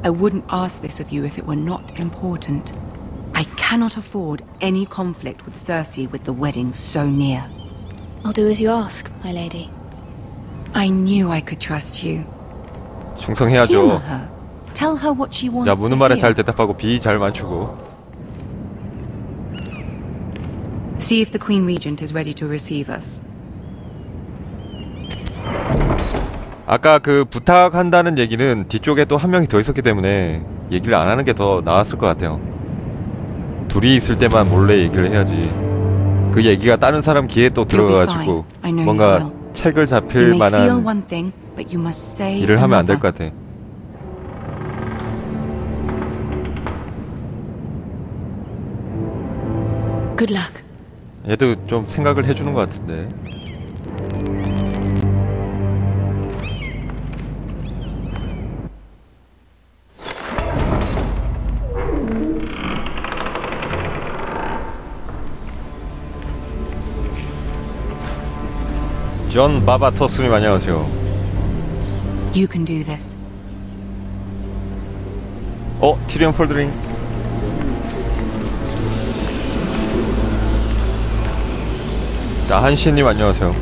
I wouldn't ask this of you if it were not important. I cannot afford any conflict with Cersei with the wedding so near. I'll do as you ask, my lady. I knew I could trust you. 충성해야죠. Humor her. Tell her what she wants 자, to 묻는 말에 hear. 잘 대답하고 비 잘 맞추고. See if the Queen Regent is ready to receive us. 아까 그 부탁한다는 얘기는 뒤쪽에 또 한 명이 더 있었기 때문에 얘기를 안 하는 게 더 나았을 것 같아요. 둘이 있을 때만 몰래 얘기를 해야지. 그 얘기가 다른 사람 귀에 또 들어가가지고 뭔가 책을 잡힐 만한 일을 하면 안 될 것 같아. Good luck. 얘도 좀 생각을 해주는 것 같은데. 존 바바토스님 안녕하세요. You can do this. 티리온 폴드링. 자, 한시님 안녕하세요.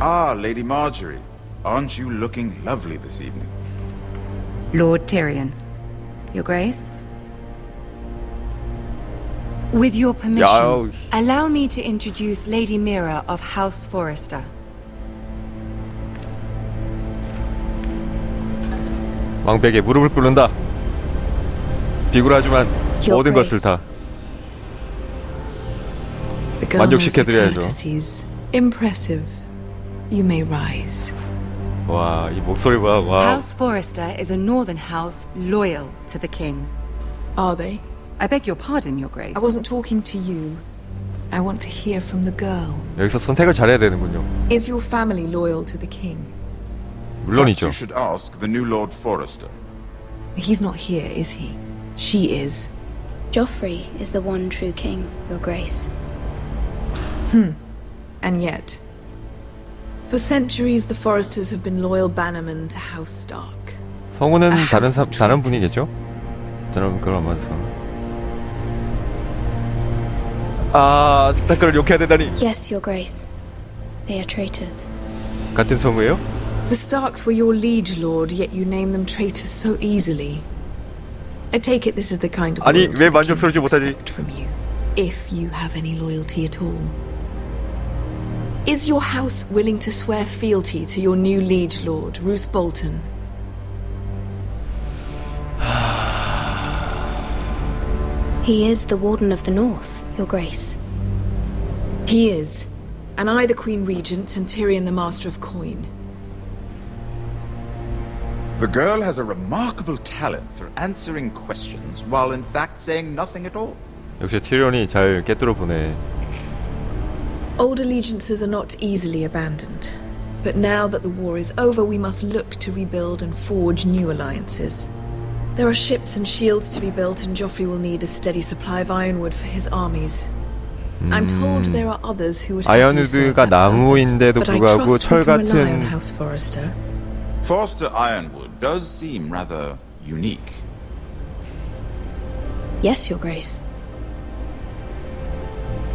Ah, Lady Marjorie. Aren't you looking lovely this evening? Lord Tyrion. Your Grace? With your permission, allow me to introduce Lady Mira of House Forrester. 왕백에 무릎을 꿇는다. 비굴하지만 모든 것을 다 만족시켜드려야죠. Impressive. You may rise. 와, 이 목소리 봐. 와. House Forrester is a northern house loyal to the king. Are they? I beg your pardon, Your Grace. I wasn't talking to you. I want to hear from the girl. 여기서 선택을 잘해야 되는군요. Is your family loyal to the king? 물론이죠. You should ask the new Lord Forrester. He's not here, is he? She is. Joffrey is the one true king, Your Grace. And yet, for centuries the Forresters have been loyal bannermen to House Stark. 성우는 다른 분이겠죠? 저는 그걸 안 맞아서. 아, 스타크를 욕해야 되다니. Yes, Your Grace. They are traitors. 같은 성우예요? The Starks were your liege lord, yet you name them traitors so easily. I take it this is the kind of 아니, loyalty 왜 the king 만족스럽지 can 못하지? expect from you, if you have any loyalty at all. Is your house willing to swear fealty to your new liege lord, Roose Bolton? He is the Warden of the North, Your Grace. He is. And I the Queen Regent and Tyrion the Master of Coin. The girl has a remarkable talent for answering questions while in fact saying nothing at all. 역시 티리온이 잘 꿰뚫어 보네. Old allegiances are not easily abandoned. But now that the war is over, we must look to rebuild and forge new alliances. There are ships and shields to be built, and Joffrey will need a steady supply of ironwood for his armies. I'm told there are others who would help you serve 아이언우드가 that purpose, 나무인데도 but I 불구하고 trust 철 we can rely on 같은 House Forrester. Forster Ironwood does seem rather unique. Yes, Your Grace.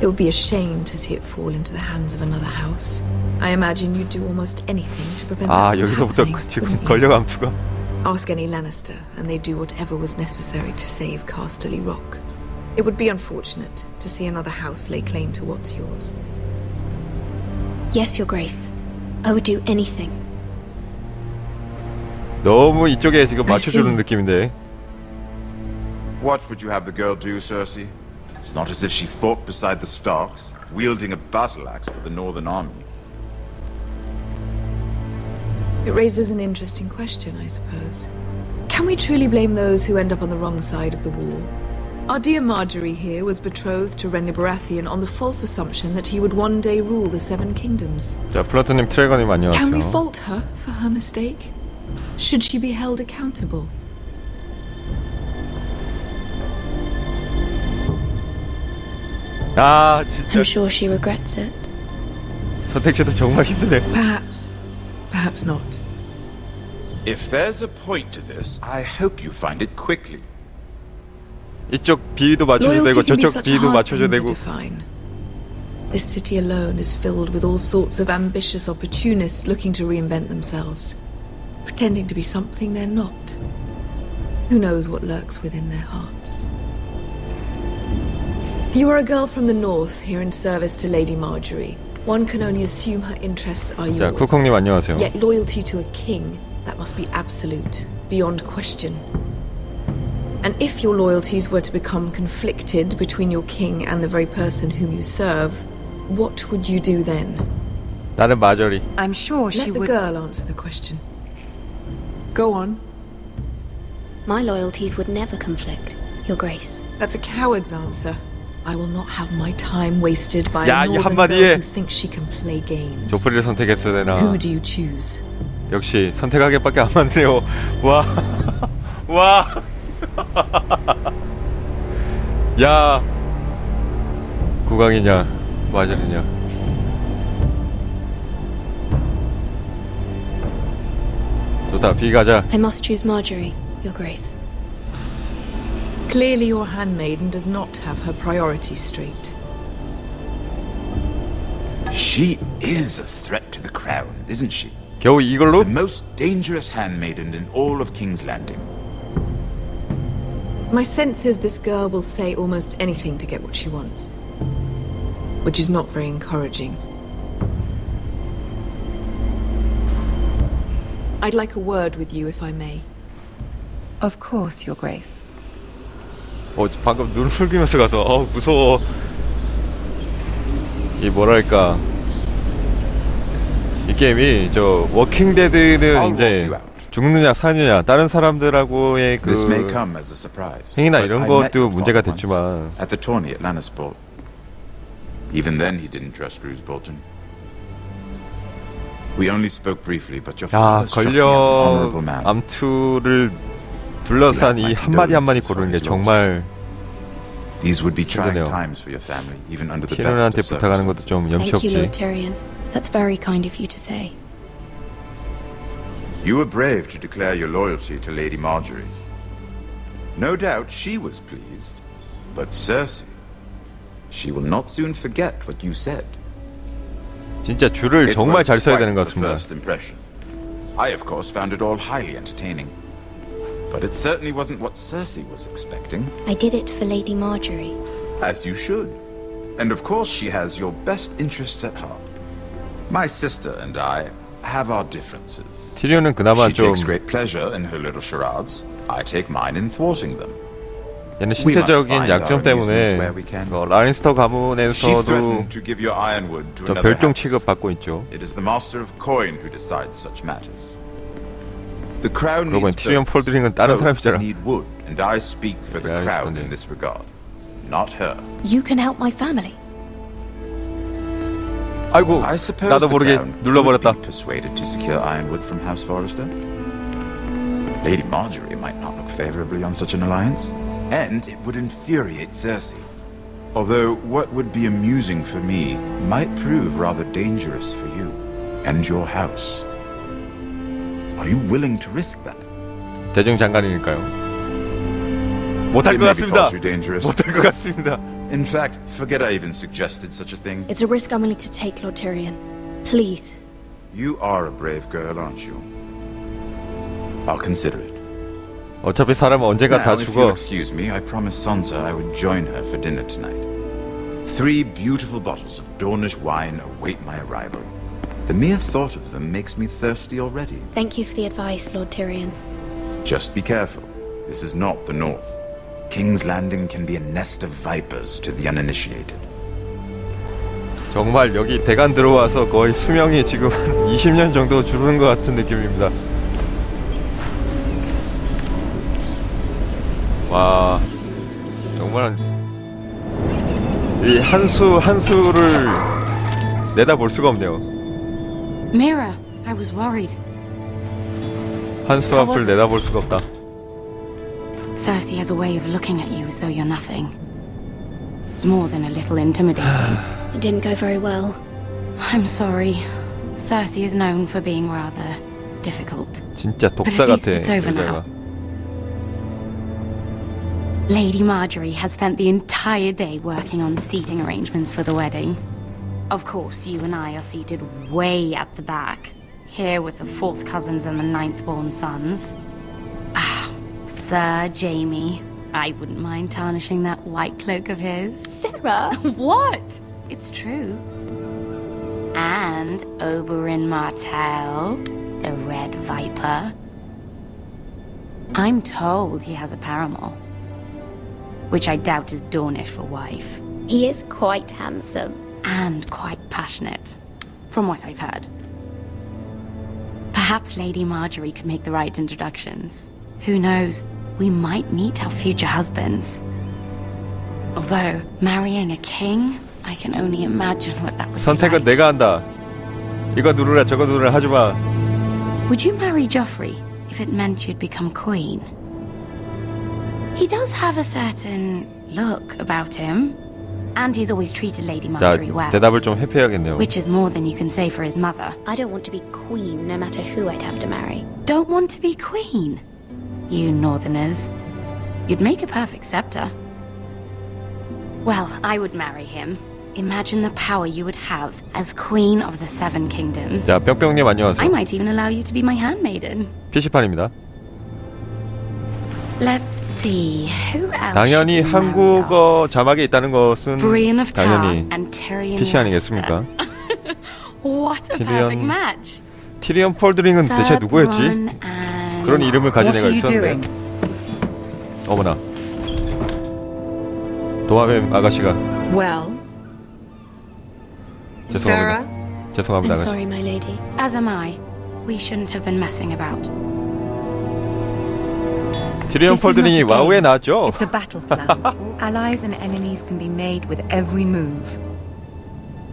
It would be a shame to see it fall into the hands of another house. I imagine you'd do almost anything to prevent that from 여기서부터 happening, 지금 wouldn't you? 권력 암투가. Ask any Lannister, and they'd do whatever was necessary to save Casterly Rock. It would be unfortunate to see another house lay claim to what's yours. Yes, Your Grace. I would do anything. 너무 이쪽에 지금 I 맞춰주는 see. 느낌인데. What would you have the girl do, Cersei? It's not as if she fought beside the Starks, wielding a battle axe for the Northern Army. It raises an interesting question, I suppose. Can we truly blame those who end up on the wrong side of the war? Our dear Marjorie here was betrothed to Renly Baratheon on the false assumption that he would one day rule the Seven Kingdoms. 자, 플라토님, 트래거님 안녕하세요. Can we fault her for her mistake? Should she be held accountable? 진짜 I'm sure she regrets it. 선택지도 정말 힘드네. Perhaps perhaps not. If there's a point to this, I hope you find it quickly. 이쪽 비위도 맞춰줘야 되고 Loyalty can be 저쪽 such a 비위도 hard 맞춰줘야 thing to 되고. define. This city alone is filled with all sorts of ambitious opportunists looking to reinvent themselves, pretending to be something they're not. Who knows what lurks within their hearts? You are a girl from the north, here in service to Lady Marjorie. One can only assume her interests are 자, yours. 쿠콩님 안녕하세요. Yet loyalty to a king, that must be absolute, beyond question. And if your loyalties were to become conflicted between your king and the very person whom you serve, what would you do then? 나는 마저리. I'm sure she Let the would... girl answer the question. Go on. My loyalties would never conflict, Your Grace. That's a coward's answer. I will not have my time wasted by 야, a 이 northern 한마디에 girl who thinks she can play games. 조프리를 선택했어야 되나. Who do you choose? 역시 선택하기밖에 안 맞네요. 와. 와. 야. 국왕이냐 마저리냐. 좋다. 비 가자. I must choose Marjorie, Your Grace. Clearly your handmaiden does not have her priorities straight. She is a threat to the crown, isn't she? 겨우 이걸로? The most dangerous handmaiden in all of King's Landing. My sense is this girl will say almost anything to get what she wants. Which is not very encouraging. I'd like a word with you, if I may. Of course, Your Grace. 방금 눈을 흘기면서 가서 무서워. 이 뭐랄까, 이 게임이 저 워킹 데드는 이제 죽느냐 사느냐 다른 사람들하고의 그 행위나 이런 것도 문제가 됐지만 at the tourney at Lannisport. Even then he didn't trust Roose Bolton. We only spoke briefly, but your father struck me as an honorable man. 암투를 둘러싼 이 한마디 한마디 고르는 게 정말 These would be trying times for your family, even under the best 티리온한테 of 부탁하는 것도 좀 염치 Thank you, 없지. Lord Tyrion. That's very kind of you to say. You were brave to declare your loyalty to Lady Marjorie. No doubt she was pleased, but Cersei, she will not soon forget what you said. 진짜 줄을 정말 잘 써야 되는 것 같습니다. First impression. I, of course, found it all highly entertaining. But it certainly wasn't what Cersei was expecting. I did it for Lady Marjorie. As you should. And of course she has your best interests at heart. My sister and I have our differences. 티리온은 그나마 She 좀 takes great pleasure in her little charades. I take mine in thwarting them. 얘는 신체적인 약점 때문에 라니스터 She 가문에서도 threatened to give your ironwood to 저 another 별종 house. 취급받고 있죠. It is the master of coin who decides such matters. The crown 그러고 needs 티리온 boats. 폴드링은 다른 Boats 사람이잖아. need wood, and I speak for the 야, crown 알겠네. in this regard, not her. You can help my family. 아이고, I suppose 나도 the 모르게 crown 눌러버렸다. could be persuaded to secure ironwood from House Forrester. Lady Marjorie might not look favorably on such an alliance, and it would infuriate Cersei. Although what would be amusing for me might prove rather dangerous for you and your house. Are you willing to risk that? 대중장관이니까요. 못할 It 것 may be far 같습니다. too dangerous. 못할 것 같습니다. In fact, forget I even suggested such a thing. It's a risk I'm willing to take, Lord Tyrion. Please. You are a brave girl, aren't you? I'll consider it. 어차피 사람은 언제가 다 Now, if you'll 죽어. excuse me, I promised Sansa I would join her for dinner tonight. 3 beautiful bottles of Dornish wine await my arrival. The mere thought of them makes me thirsty already. Thank you for the advice, Lord Tyrion. Just be careful. This is not the North. King's Landing can be a nest of vipers to the uninitiated. 정말 여기 대관 들어와서 거의 수명이 지금 20년 정도 줄는 것 같은 느낌입니다. 와, 정말 이 한 수를 내다볼 수가 없네요. Mira, I was worried. 한 수 앞을 내다볼 수가 없다. Cersei has a way of looking at you as though you're nothing. It's more than a little intimidating. It didn't go very well. I'm sorry. Cersei is known for being rather difficult. 진짜 But 독사 at least 같아. it's over now. 여자가. Lady Marjorie has spent the entire day working on seating arrangements for the wedding. Of course, you and I are seated way at the back, here with the 4th cousins and the 9th-born sons. Ah, Sir Jaime. I wouldn't mind tarnishing that white cloak of his. Sarah! What? It's true. And Oberyn Martell, the Red Viper. I'm told he has a paramour, which I doubt is Dornish for wife. He is quite handsome. And quite passionate, from what I've heard. Perhaps Lady Marjorie could make the right introductions. Who knows? We might meet our future husbands. Although, marrying a king, I can only imagine what that would be 선택은 like. 내가 한다. 이거 누르라 저거 누르라 하지 마. Would you marry Joffrey if it meant you'd become queen? He does have a certain look about him. And he's always treated Lady 자, Marjorie well. 대답을 좀 회피해야겠네요. Which is more than you can say for his mother. I don't want to be queen no matter who I'd have to marry. Don't want to be queen? You northerners. You'd make a perfect scepter. Well, I would marry him. Imagine the power you would have as queen of the 7 kingdoms. 자, 뿅뿅님 안녕하세요. I might even allow you to be my handmaiden. PC판입니다. Let's see, who else? 당연히 한국어 자막에 있다는 것은 Brienne of Tarth 당연히 and Tyrion PC 아니겠습니까? What a perfect match. 티리언 폴드링은 대체 누구였지? 그런 이름을 가진 애가 What are you 있었는데. 어머나. 도마뱀 아가씨가. Well, Sarah? 죄송합니다 I'm 아가씨. sorry, my lady. As am I. We shouldn't have been messing about. 티리언 This is not 폴드링이 a game. 와우에 나왔죠? It's a battle plan. Allies and enemies can be made with every move.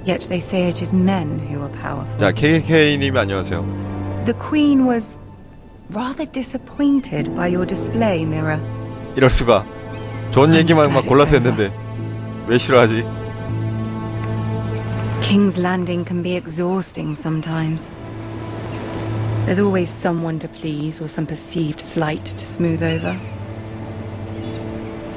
Yet they say it is men who are powerful. 자, KKK님 안녕하세요. The Queen was rather disappointed by your display, Mira. 이럴 수가. 좋은 얘기만 막 골라서 했는데 왜 싫어하지? King's Landing can be exhausting sometimes. There's always someone to please or some perceived slight to smooth over.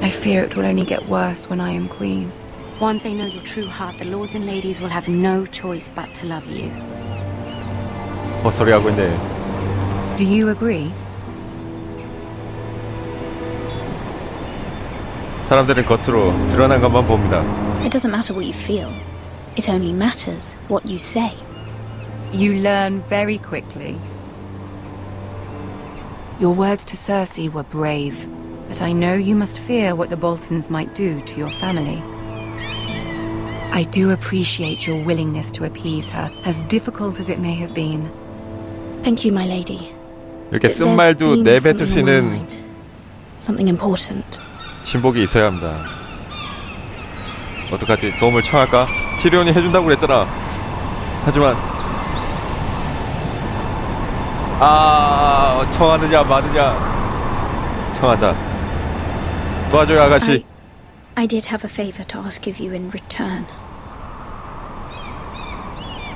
I fear it will only get worse when I am queen. Once they know your true heart, the lords and ladies will have no choice but to love you. 헛소리 하고 있네. Do you agree? 사람들은 겉으로 드러난 것만 봅니다. It doesn't matter what you feel. It only matters what you say. You learn very quickly. Your words to Cersei were brave, but I know you must fear what the Boltons might do to your family. I do appreciate your willingness to appease her, as difficult as it may have been. Thank you, my lady. 이렇게 쓴 There's 말도 been 내뱉을 수 something on my 있는 mind. Something important. 신복이 있어야 합니다. 어떡하지? 도움을 청할까? 티리온이 해준다고 그랬잖아. 하지만 청하느냐 마느냐. 청한다. 도와줘요 아가씨. I did have a favor to ask of you in return.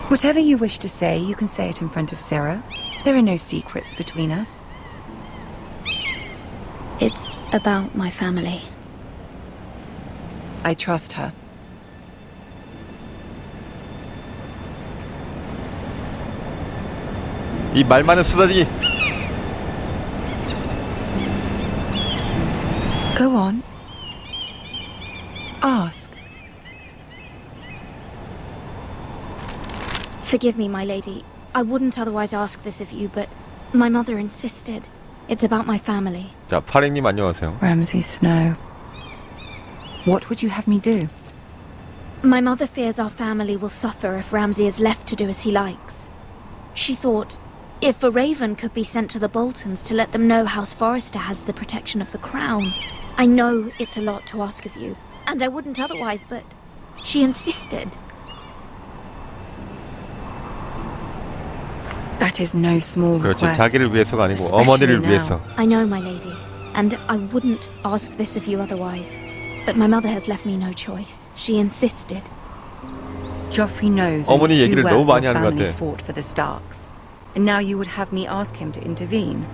Whatever you wish to say, you can say it in front of Sarah. There are no secrets between us. It's about my family. I trust her. 이 말 많은 수다지기. Go on. Ask. Forgive me, my lady. I wouldn't otherwise ask this of you, but my mother insisted. It's about my family. 자, 파랭님 안녕하세요. Ramsay Snow. What would you have me do? My mother fears our family will suffer if Ramsay is left to do as he likes. She thought, if a raven could be sent to the Boltons to let them know House Forrester has the protection of the crown. I know it's a lot to ask of you, and I wouldn't otherwise, but she insisted. That is no small 그렇지. request. 자기를 위해서가 아니고 Especially 어머니를 now. 위해서. I know, my lady, and I wouldn't ask this of you otherwise. But my mother has left me no choice. She insisted. Joffrey knows 어머니 only too 얘기를 well 너무 많이 your 하는 것 family 같아. fought for the Starks, and now you would have me ask him to intervene.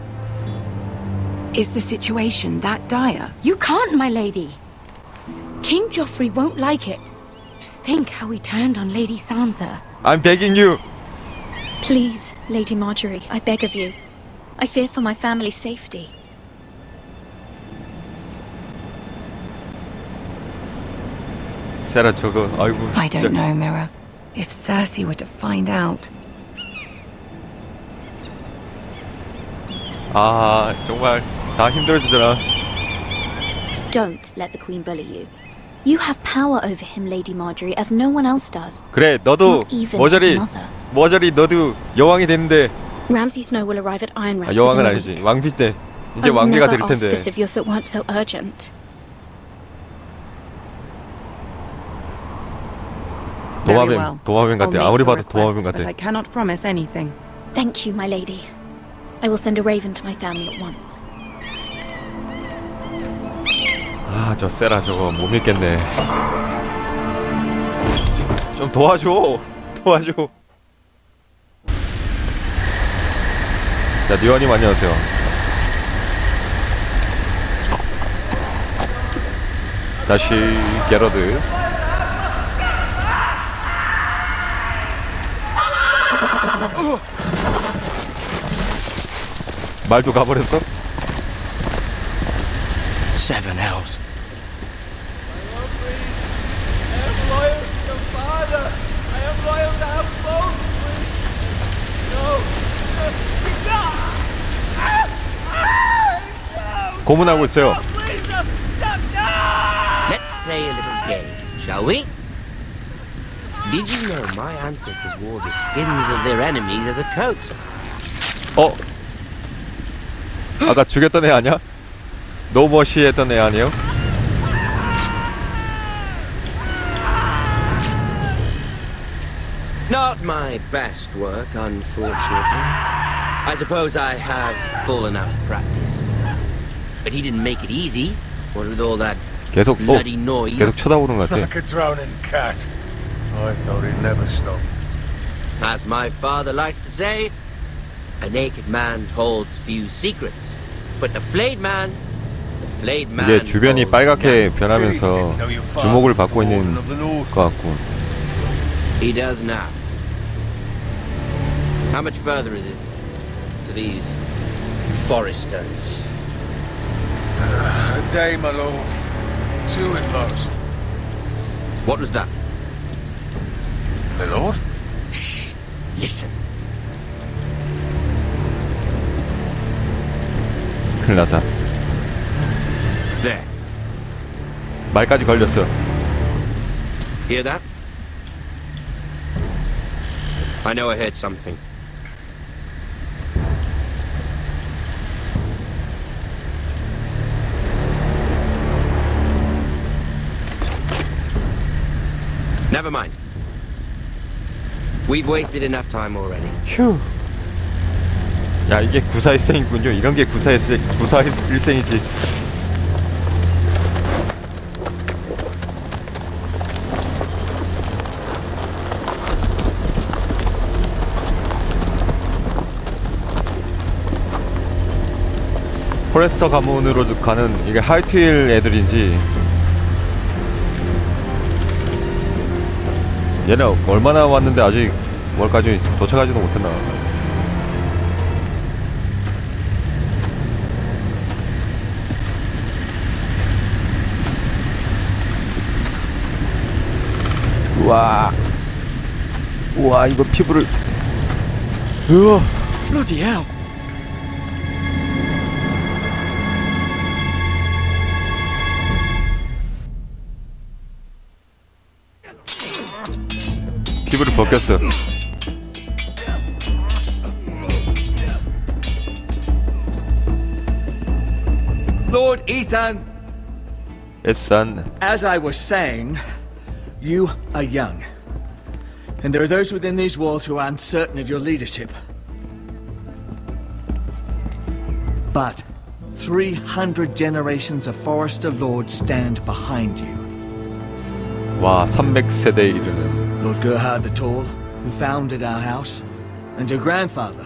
Is the situation that dire? You can't, my lady. King Joffrey won't like it. Just think how he turned on Lady Sansa. I'm begging you. Please, Lady Marjorie, I beg of you. I fear for my family's safety. 세라 저거 아이고 I 진짜. don't know, Mirror. If Cersei were to find out. 아 정말 다 힘들어지더라. Don't let the Queen bully you. You have power over him, Lady Marjorie, as no one else does. 그래 너도 Not even 머저리 his mother. 머저리 너도 여왕이 됐는데 Ramsay Snow will arrive at Ironrath 여왕은 within a 아니지 week. 왕비 때 이제 I would 왕비가 never 될 ask 텐데. this of you if it weren't so urgent. Very well. 도마뱀 I'll 같아. make 아무리 your 봐도 도마뱀 request, but I 같아. cannot promise anything. Thank you, my lady. I will send a raven to my family at once. 아 저 세라 저거 못 믿겠네. 좀 도와줘. 자 니원님 안녕하세요. 다시 게러드. 말도 가버렸어? Seven hells. 고문하고 있어요. Let's play a little game, shall we? Did you know my ancestors wore the skins of their enemies as a coat? 아까 죽였던 애 아니야? 노머시 했던 애 아니에요? Not my best work, unfortunately. I suppose I have fallen out of practice. But he didn't make it easy. What with all that 계속 bloody noise. 계속 쳐다보는 것 같아. Like a drowning cat. I thought he'd never stop. As my father likes to say, a naked man holds few secrets. But the flayed man 이제 주변이 빨갛게 변하면서 주목을 받고 있는 것 같고. He does now. How much further is it to these foresters? A day, my lord. Two at most. What was that? My lord? Shh! Listen. 큰일 났다. There. 말까지 걸렸어. Hear that? I know I heard something. Never mind. We've wasted enough time already. 휴. 야 이게 구사일생이군요. 이런 게 구사일생이지. 포레스터 가문으로 가는 이게 하이트힐 애들인지 얘네 얼마나 왔는데 아직 뭘까지 도착하지도 못했나. 우와 이거 피부를 우와 Bloody hell! 피부를 벗겼어. Lord Ethan, 애싼. as I was saying, you are young. And there are those within these walls who are uncertain of your leadership. But 300 generations of Forester Lords stand behind you. 와 300세대에 이르는 Lord Gerhard the Tall, who founded our house, and your grandfather,